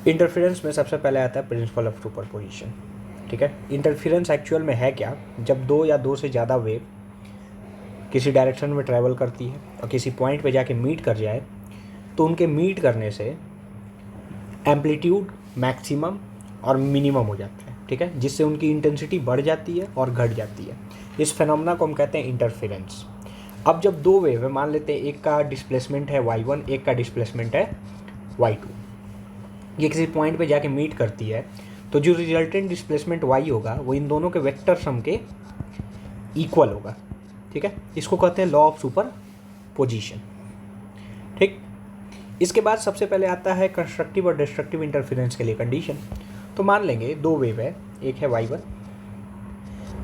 Interference में सबसे पहले आता है प्रिंसिपल ऑफ सुपरपोजिशन। ठीक है, इंटरफेरेंस एक्चुअल में है क्या? जब दो या दो से ज़्यादा वेव किसी डायरेक्शन में ट्रैवल करती है और किसी पॉइंट पे जाके मीट कर जाए तो उनके मीट करने से एम्पलीट्यूड मैक्सिमम और मिनिमम हो जाता है। ठीक है, जिससे उनकी इंटेंसिटी बढ़ जाती है और घट जाती है। इस फेनोमेना को हम कहते हैं इंटरफेरेंस। अब जब दो वेव है, मान लेते हैं एक का डिस्प्लेसमेंट है y1, एक का डिस्प्लेसमेंट है y2, ये किसी पॉइंट पे जाके मीट करती है तो जो रिजल्टेंट डिस्प्लेसमेंट y होगा वो इन दोनों के वेक्टर सम के इक्वल होगा। ठीक है, इसको कहते हैं लॉ ऑफ सुपर पोजिशन। ठीक, इसके बाद सबसे पहले आता है कंस्ट्रक्टिव और डिस्ट्रक्टिव इंटरफेरेंस के लिए कंडीशन। तो मान लेंगे दो वेव है, एक है y1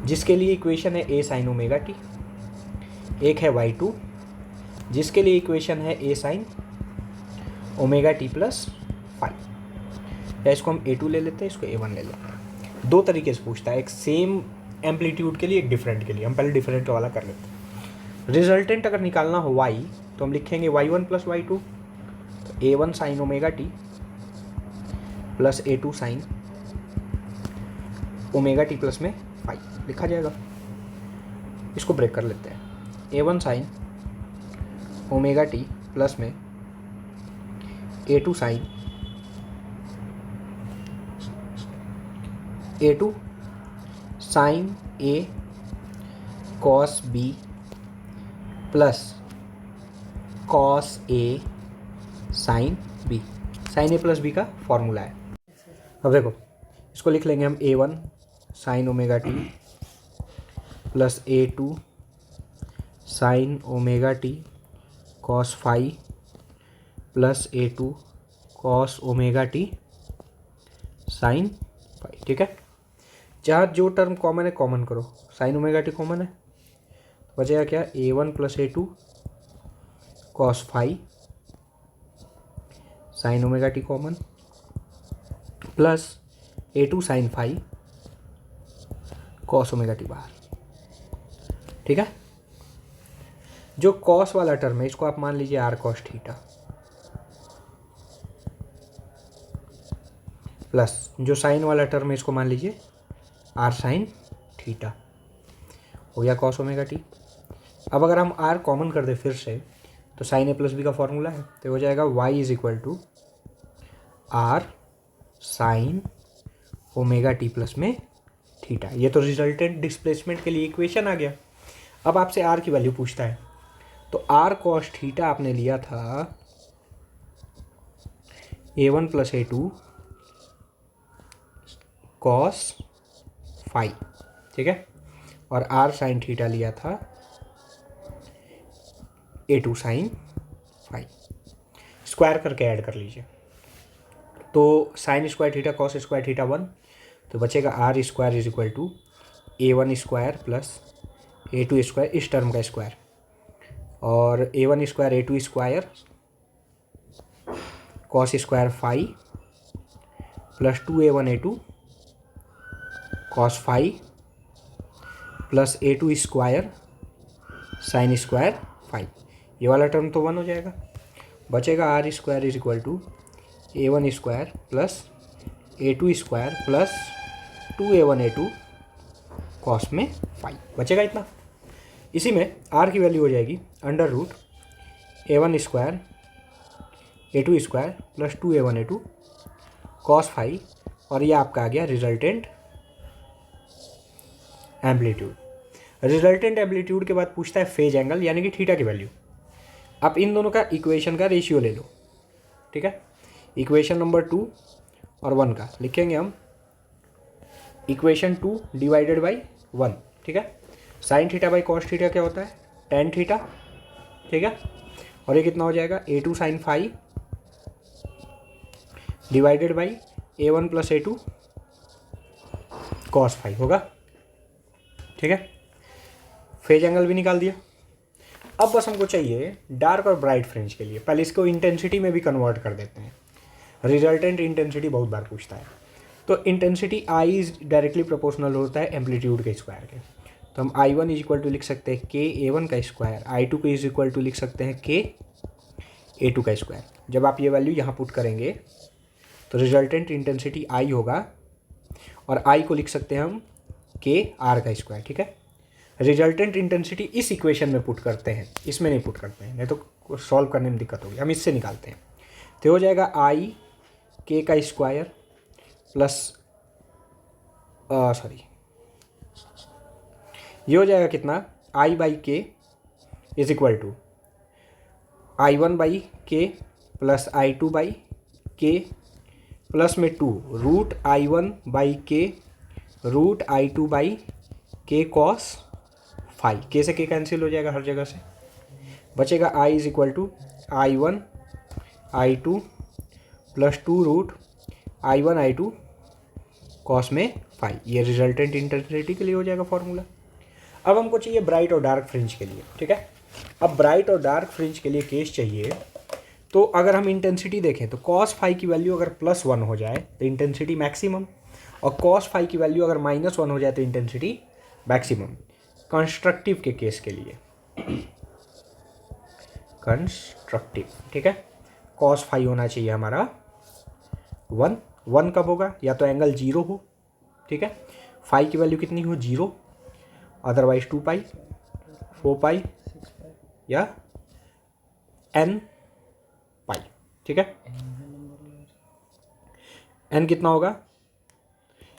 जिसके लिए इक्वेशन है a sin ओमेगा t, एक है y2 जिसके लिए इक्वेशन है a sin omega t plus five. या इसको हम a2 ले लेते हैं, इसको a1 ले लेते हैं। दो तरीके से पूछता है, एक सेम एम्पलीट्यूड के लिए, एक डिफरेंट के लिए। हम पहले डिफरेंट वाला कर लेते हैं। रिजल्टेंट अगर निकालना हो y तो हम लिखेंगे y1 प्लस y2, तो a1 sin omega t plus a2 sin omega t plus में फाइव लिखा जाएगा। इसको ब्रेक कर लेते हैं। a1 sin omega t plus में a2 sin a cos b plus cos a sin b। sin a plus b का formula है। अब देखो, इसको लिख लेंगे हम a1 sin omega t plus a2 sin omega t cos five plus a2 cos omega t sin five. ठीक है, जहाँ जो टर्म कॉमन है कॉमन करो। sin ओमेगा टी कॉमन है, बचेगा क्या? a1 plus a2 cos five sin omega T common plus a2 sin five cos omega T बाहर। ठीक है, जो cos वाला टर्म है इसको आप मान लीजिए r cos थीटा, प्लस जो sin वाला टर्म है इसको मान लीजिए r sin थीटा, हो गया cos ओमेगा टी। अब अगर हम r कॉमन कर दे फिर से तो sin a प्लस बी का फॉर्मूला है, तो हो जाएगा y is equal to r sin omega t plus में थीटा। ये तो रिजल्टेंट डिस्प्लेसमेंट के लिए इक्वेशन आ गया। अब आपसे r की वैल्यू पूछता है, तो r cos थीटा आपने लिया था a1 plus a2 cos five. ठीक है, और r sin थीटा लिया था a2 sin फाइव। स्क्वायर करके ऐड कर लीजिए, तो sine square theta cos square theta 1, तो बचेगा r square is equal to a1 square plus a2 square, इस टर्म का स्क्वायर, और a1 square a2 square cos square phi plus 2a1 a2 cos phi plus a2 square sine square phi. ये वाला term तो 1 हो जाएगा, बचेगा r square is equal to a1 square plus a2 square plus 2a1 a2 cos में phi, बचेगा इतना। इसी में r की वैल्यू हो जाएगी under root a1 square a2 square plus 2a1 a2 cos phi, और ये आपका आ गया रिजल्टेंट एम्पलीट्यूड। रिजल्टेंट एम्पलीट्यूड के बाद पूछता है फेज एंगल यानी कि थीटा की वैल्यू। आप इन दोनों का इक्वेशन का रेशियो ले लो। ठीक है, इक्वेशन नंबर 2 और 1 का लिखेंगे हम इक्वेशन 2 डिवाइडेड बाई 1। ठीक है, sine theta by cos theta क्या होता है? Tan theta. ठीक है, और ये कितना हो जाएगा? a2 sine phi divided by a1 plus a2 cos phi होगा। ठीक है, फेज एंगल भी निकाल दिया। अब बस हमको चाहिए डार्क और ब्राइट फ्रिंज के लिए। पहले इसको इंटेंसिटी में भी कन्वर्ट कर देते हैं। रिजल्टेंट इंटेंसिटी बहुत बार पूछता है, तो intensity I is directly proportional होता है एम्पलीट्यूड के स्क्वायर के। तो हम i1 इज इक्वल टू लिख सकते हैं k a1 का स्क्वायर, i2 को इज इक्वल टू लिख सकते हैं k A2 का स्क्वायर। जब आप ये वैल्यू यहाँ पुट करेंगे तो रिजल्टेंट इंटेंसिटी I होगा और I को लिख सकते हैं हम KR का स्क्वायर, ठीक है। रिजल्टेंट इंटेंसिटी इस इक्वेशन में पुट करते हैं, इसमें नहीं पुट करते हैं, नहीं तो सॉल्व करने में दिक्कत होगी। हम इससे निकालते हैं तो हो जाएगा I K का स्क्वायर प्लस ये हो जाएगा कितना, I by K is equal to I1 by K plus I2 by K plus में 2 root I1 by K root I2 by K cos phi. के से के कैंसिल हो जाएगा हर जगह से, बचेगा I is equal to I1 I2 plus 2 root I1 I2 cos में फाई। ये रिजल्टेंट इंटेंसिटी के लिए हो जाएगा फॉर्मूला। अब हमको चाहिए ब्राइट और डार्क फ्रिंज के लिए, ठीक है। अब ब्राइट और डार्क फ्रिंज के लिए केस चाहिए, तो अगर हम इंटेंसिटी देखें तो कॉस फाई की वैल्यू अगर +1 हो जाए तो इंटेंसिटी मैक्सिमम, और कॉस फाई की वैल्यू अगर -1 हो जाए तो इंटेंसिटी मैक्सिमम। कंस्ट्रक्टिव के केस के लिए कंस्ट्रक्टिव, ठीक है, कॉस फाई होना चाहिए हमारा 1 कब होगा, या तो एंगल 0 हो, ठीक है, फाई की वैल्यू कितनी हो 0, अदरवाइज 2 पाई 4 पाई या n पाई, ठीक है। n कितना होगा,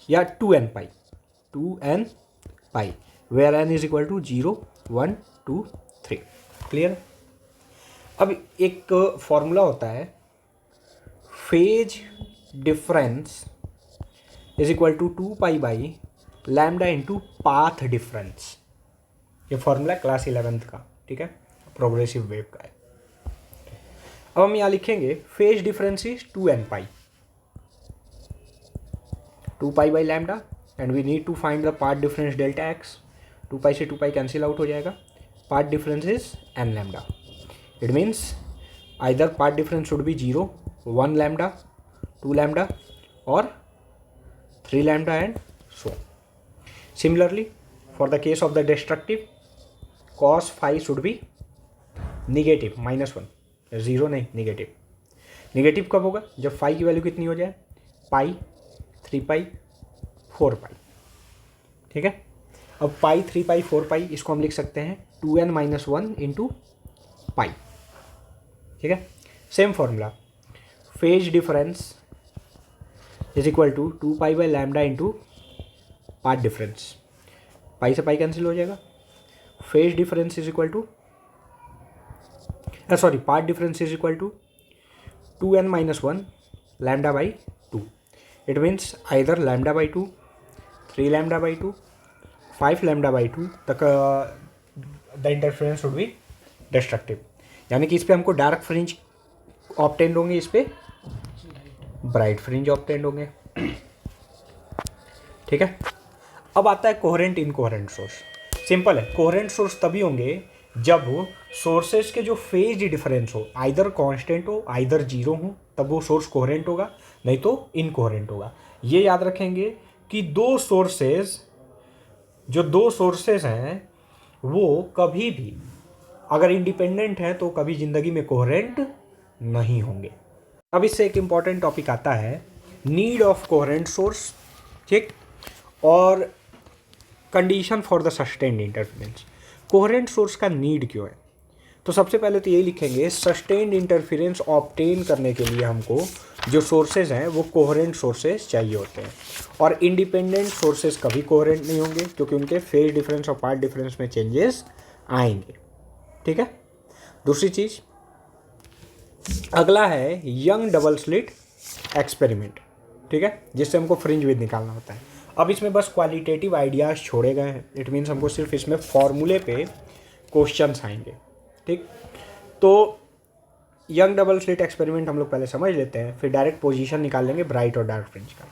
या 2n pi where n is equal to 0 1 2 3। Clear. अब एक फॉर्मूला होता है phase difference is equal to 2 pi by lambda into path difference. ये फॉर्मूला क्लास 11th का, ठीक है, प्रोग्रेसिव वेव का है। अब हम यहाँ लिखेंगे phase difference is 2n pi, 2 pi by lambda, and we need to find the path difference delta x. 2 pi से 2 पाई कैंसिल आउट हो जाएगा, path difference is n lambda. It means either path difference should be 0 1 lambda 2 lambda और 3 lambda and so. Similarly, for the case of the destructive, cos phi should be negative -1, 0 नहीं, negative. Negative कब होगा, जब phi की value कितनी हो जाए, पाई 3 पाई 4 पाई, ठीक है। अब पाई 3 पाई 4 पाई इसको हम लिख सकते हैं 2n-1 इंटू पाई, ठीक है। Same formula, phase difference is equal to 2 pi by lambda into path difference, pi से पाई कैंसिल हो जाएगा। Phase difference is equal to path difference is equal to 2n-1 lambda by 2। It means either lambda by 2 3 lambda by 2 5 lambda by 2 तक the interference would be destructive. यानी कि इस पर हमको dark fringe obtained होंगे, इस पर ब्राइट फ्रिंज ऑब्टेंड होंगे, ठीक है। अब आता है कोहेरेंट इनकोहेरेंट सोर्स। सिंपल है, कोहेरेंट सोर्स तभी होंगे जब सोर्सेज के जो फेज डिफरेंस हो आइदर कांस्टेंट हो आइदर 0 हो, तब वो सोर्स कोहेरेंट होगा, नहीं तो इनकोहेरेंट होगा। ये याद रखेंगे कि दो सोर्सेज हैं वो कभी भी अगर इंडिपेंडेंट हैं तो कभी ज़िंदगी में कोहेरेंट नहीं होंगे। अब इससे एक इम्पॉर्टेंट टॉपिक आता है नीड ऑफ कोहेरेंट सोर्स, ठीक, और condition for the sustained interference. Coherent source का नीड क्यों है, तो सबसे पहले तो यही लिखेंगे सस्टेन्ड इंटरफेरेंस ऑब्टेन करने के लिए हमको जो सोर्सेज हैं वो कोहेरेंट सोर्सेज चाहिए होते हैं, और इंडिपेंडेंट सोर्सेज कभी कोहेरेंट नहीं होंगे क्योंकि उनके फेज डिफरेंस और पाथ डिफरेंस में चेंजेस आएंगे, ठीक है। दूसरी चीज़, अगला है यंग डबल स्लिट एक्सपेरिमेंट, ठीक है, जिससे हमको फ्रिंज विड्थ निकालना होता है। अब इसमें बस क्वालिटेटिव आइडियाज़ छोड़े गए हैं, इट मीन्स हमको सिर्फ इसमें फॉर्मूले पे क्वेश्चंस आएंगे, ठीक। तो यंग डबल स्लिट एक्सपेरिमेंट हम लोग पहले समझ लेते हैं, फिर डायरेक्ट पोजीशन निकाल लेंगे ब्राइट और डार्क फ्रिंज का।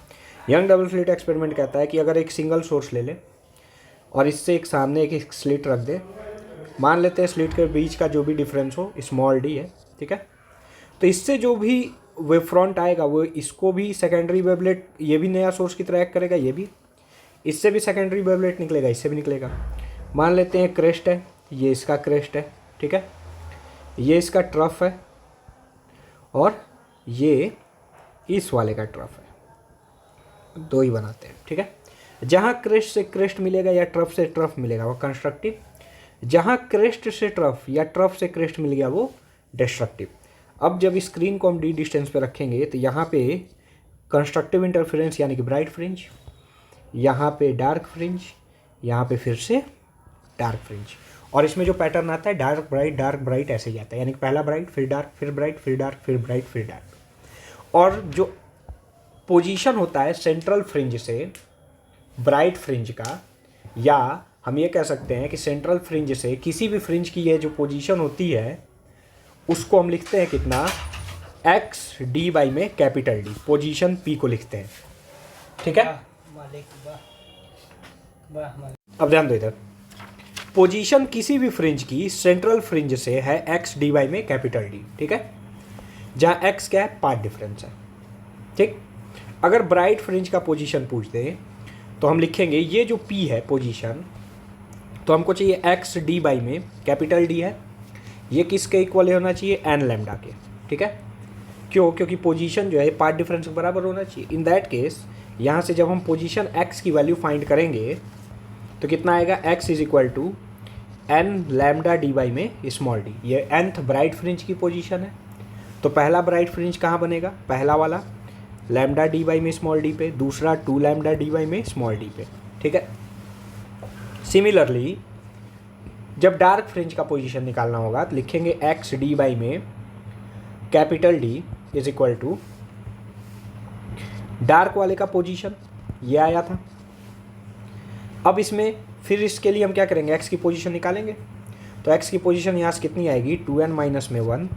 यंग डबल स्लिट एक्सपेरिमेंट कहता है कि अगर एक सिंगल सोर्स ले ले और इससे एक सामने एक स्लिट रख दे, मान लेते हैं स्लिट के बीच का जो भी डिफरेंस हो स्मॉल d है, ठीक है, तो इससे जो भी वेव फ्रंट आएगा वो इसको भी सेकेंडरी वेवलेट, ये भी नया सोर्स की तरह एक्ट करेगा, ये भी, इससे भी सेकेंडरी वेवलेट निकलेगा, इससे भी निकलेगा। मान लेते हैं क्रेस्ट है, ये इसका क्रेस्ट है, ठीक है, ये इसका ट्रफ है, और ये इस वाले का ट्रफ है, दो ही बनाते हैं, ठीक है। जहाँ क्रेस्ट से क्रेस्ट मिलेगा या ट्रफ से ट्रफ मिलेगा वो कंस्ट्रक्टिव, जहाँ क्रेस्ट से ट्रफ या ट्रफ से क्रेस्ट मिल गया वो डिस्ट्रक्टिव। अब जब स्क्रीन को हम डी डिस्टेंस पे रखेंगे तो यहाँ पे कंस्ट्रक्टिव इंटरफेरेंस यानी कि ब्राइट फ्रिंज, यहाँ पे डार्क फ्रिंज, यहाँ पे फिर से डार्क फ्रिंज, और इसमें जो पैटर्न आता है डार्क ब्राइट ऐसे ही आता है, यानी कि पहला ब्राइट फिर डार्क फिर ब्राइट फिर डार्क फिर ब्राइट फिर डार्क। और जो पोजीशन होता है सेंट्रल फ्रिंज से ब्राइट फ्रिंज का, या हम ये कह सकते हैं कि सेंट्रल फ्रिंज से किसी भी फ्रिंज की ये जो पोजीशन होती है उसको हम लिखते हैं कितना, एक्स डी बाई में कैपिटल डी, पोजीशन पी को लिखते हैं, ठीक है। अब ध्यान दो इधर, पोजीशन किसी भी फ्रिंज की सेंट्रल फ्रिंज से है एक्स डी बाई में कैपिटल डी, ठीक है, जहाँ एक्स क्या है, पाथ डिफरेंस है, ठीक। अगर ब्राइट फ्रिंज का पोजीशन पूछ दे तो हम लिखेंगे ये जो पी है पोजीशन, तो हमको चाहिए एक्स डी बाई में कैपिटल डी है, ये किसके इक्वल होना चाहिए, एन लैम्डा के, ठीक है। क्यों, क्योंकि पोजीशन जो है पाथ डिफरेंस के बराबर होना चाहिए। इन दैट केस यहाँ से जब हम पोजीशन एक्स की वैल्यू फाइंड करेंगे तो कितना आएगा, x is equal to n lambda d by में स्मॉल डी, ये nth ब्राइट फ्रिंज की पोजीशन है। तो पहला ब्राइट फ्रिंज कहाँ बनेगा, पहला वाला लैम्डा डी बाई में स्मॉल डी पे, दूसरा 2 लैम्डा डी बाई में स्मॉल डी पे, ठीक है। सिमिलरली जब डार्क फ्रिंज का पोजीशन निकालना होगा तो लिखेंगे एक्स डी बाई में capital d is equal to dark वाले का पोजीशन ये आया था। अब इसमें फिर इसके लिए हम क्या करेंगे, एक्स की पोजीशन निकालेंगे, तो एक्स की पोजीशन यहाँ से कितनी आएगी, 2n माइनस में 1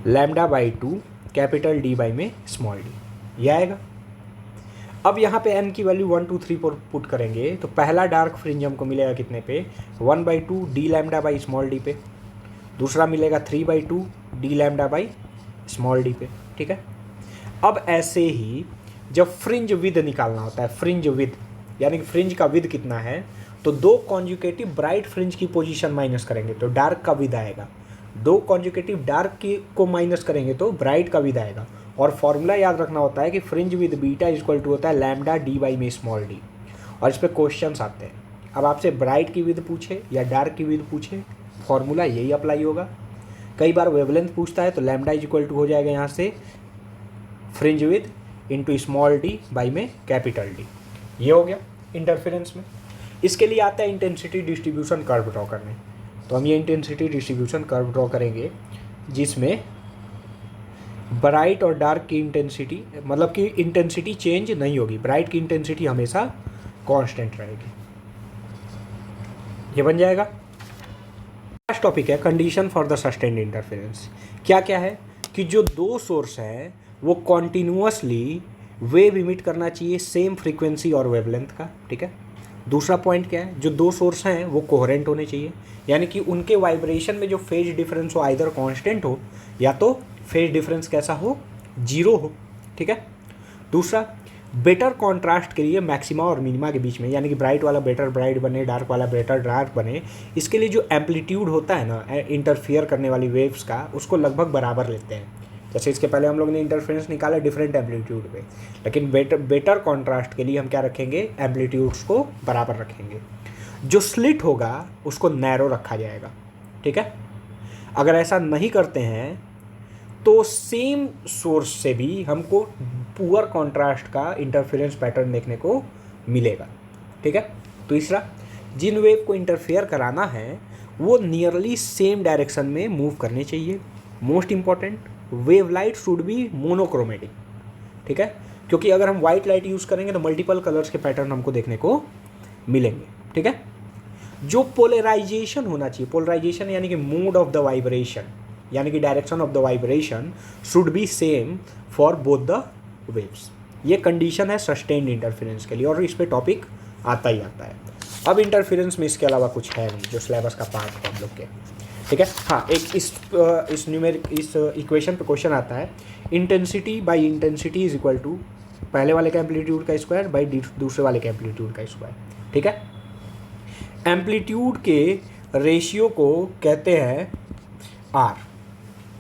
lambda by 2 capital D by में स्मॉल डी, ये आएगा। अब यहाँ पे n की वैल्यू 1 2 3 पर पुट करेंगे तो पहला डार्क फ्रिंज हमको मिलेगा कितने पे, 1/2 D lambda by small d पे, दूसरा मिलेगा 3/2 D lambda by small d पे, ठीक है। अब ऐसे ही जब फ्रिंज विद निकालना होता है, फ्रिंज विद यानी कि फ्रिंज का विद कितना है, तो दो कॉन्जुगेटिव ब्राइट फ्रिंज की पोजीशन माइनस करेंगे तो डार्क का विद आएगा, दो कॉन्जुगेटिव डार्क की को माइनस करेंगे तो ब्राइट का विद आएगा। और फॉर्मूला याद रखना होता है कि fringe width beta is equal to होता है लैम्डा डी बाई में स्मॉल डी। और इस पर क्वेश्चंस आते हैं, अब आपसे ब्राइट की विद पूछे या डार्क की विद पूछे, फॉर्मूला यही अप्लाई होगा। कई बार वेवलेंथ पूछता है तो लैम्डा इज इक्वल टू हो जाएगा यहाँ से fringe with into small D by में कैपिटल डी, ये हो गया इंटरफेरेंस में। इसके लिए आता है इंटेंसिटी डिस्ट्रीब्यूशन कर्व ड्रॉ करने, तो हम ये इंटेंसिटी डिस्ट्रीब्यूशन कर्व ड्रॉ करेंगे जिसमें ब्राइट और डार्क की इंटेंसिटी, मतलब कि इंटेंसिटी चेंज नहीं होगी, ब्राइट की इंटेंसिटी हमेशा कांस्टेंट रहेगी, ये बन जाएगा। लास्ट टॉपिक है condition for the sustained interference. क्या क्या है कि जो दो सोर्स हैं वो कॉन्टिन्यूअसली वेव इमिट करना चाहिए सेम फ्रीक्वेंसी और वेवलेंथ का, ठीक है। दूसरा पॉइंट क्या है, जो दो सोर्स हैं वो कोहेरेंट होने चाहिए, यानी कि उनके वाइब्रेशन में जो फेज डिफरेंस हो आइदर कांस्टेंट हो या तो फेज डिफरेंस कैसा हो, जीरो हो, ठीक है। दूसरा बेटर कॉन्ट्रास्ट के लिए मैक्सिमा और मिनिमा के बीच में, यानी कि ब्राइट वाला बेटर ब्राइट बने, डार्क वाला बेटर डार्क बने, इसके लिए जो एम्पलीट्यूड होता है ना इंटरफियर करने वाली वेव्स का, उसको लगभग बराबर लेते हैं। जैसे इसके पहले हम लोग ने इंटरफेरेंस निकाला डिफरेंट एम्पलीट्यूड पे, लेकिन बेटर कॉन्ट्रास्ट के लिए हम क्या रखेंगे, एम्पलीट्यूड्स को बराबर रखेंगे। जो स्लिट होगा उसको नैरो रखा जाएगा, ठीक है। अगर ऐसा नहीं करते हैं तो सेम सोर्स से भी हमको पुअर कॉन्ट्रास्ट का इंटरफेरेंस पैटर्न देखने को मिलेगा, ठीक है। तीसरा, जिन वेव को इंटरफेयर कराना है वो नियरली सेम डायरेक्शन में मूव करने चाहिए। Most important, wave light should be monochromatic, ठीक है, क्योंकि अगर हम वाइट लाइट यूज़ करेंगे तो मल्टीपल कलर्स के पैटर्न हमको देखने को मिलेंगे, ठीक है। जो पोलराइजेशन होना चाहिए, पोलराइजेशन यानी कि मोड ऑफ द वाइब्रेशन, यानी कि direction of the vibration should be same for both the waves. ये कंडीशन है सस्टेन्ड इंटरफेरेंस के लिए और इस पे टॉपिक आता ही आता है। अब इंटरफेरेंस में इसके अलावा कुछ है नहीं जो सिलेबस का पार्ट है हम लोग के, ठीक है। हाँ, एक इस इक्वेशन पे क्वेश्चन आता है, intensity by intensity is equal to पहले वाले का एम्पलीट्यूड का स्क्वायर बाई दूसरे वाले के एम्पलीट्यूड का स्क्वायर, ठीक है। एम्पलीट्यूड के रेशियो को कहते हैं आर,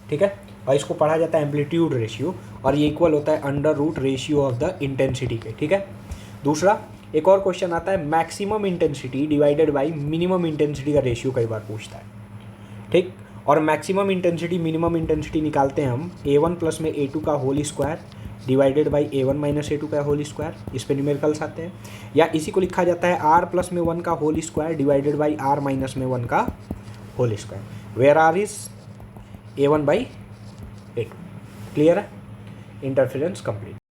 ठीक है। और इसको पढ़ा जाता है एम्पलीट्यूड रेशियो, और ये इक्वल होता है under root ratio of the intensity के। ठीक है। दूसरा एक और क्वेश्चन आता है maximum intensity divided by minimum intensity का रेशियो कई बार पूछता है। ठीक। और मैक्सिमम इंटेंसिटी मिनिमम इंटेंसिटी निकालते हैं हम A1 प्लस में A2 का whole square divided by A1 minus A2 का होल स्क्वायर, इस पे न्यूमेरिकल्स आते हैं। या इसी को लिखा जाता है R प्लस में 1 का whole square divided by R minus में 1 का whole square, where R is A1 by A2। Clear है। Interference complete.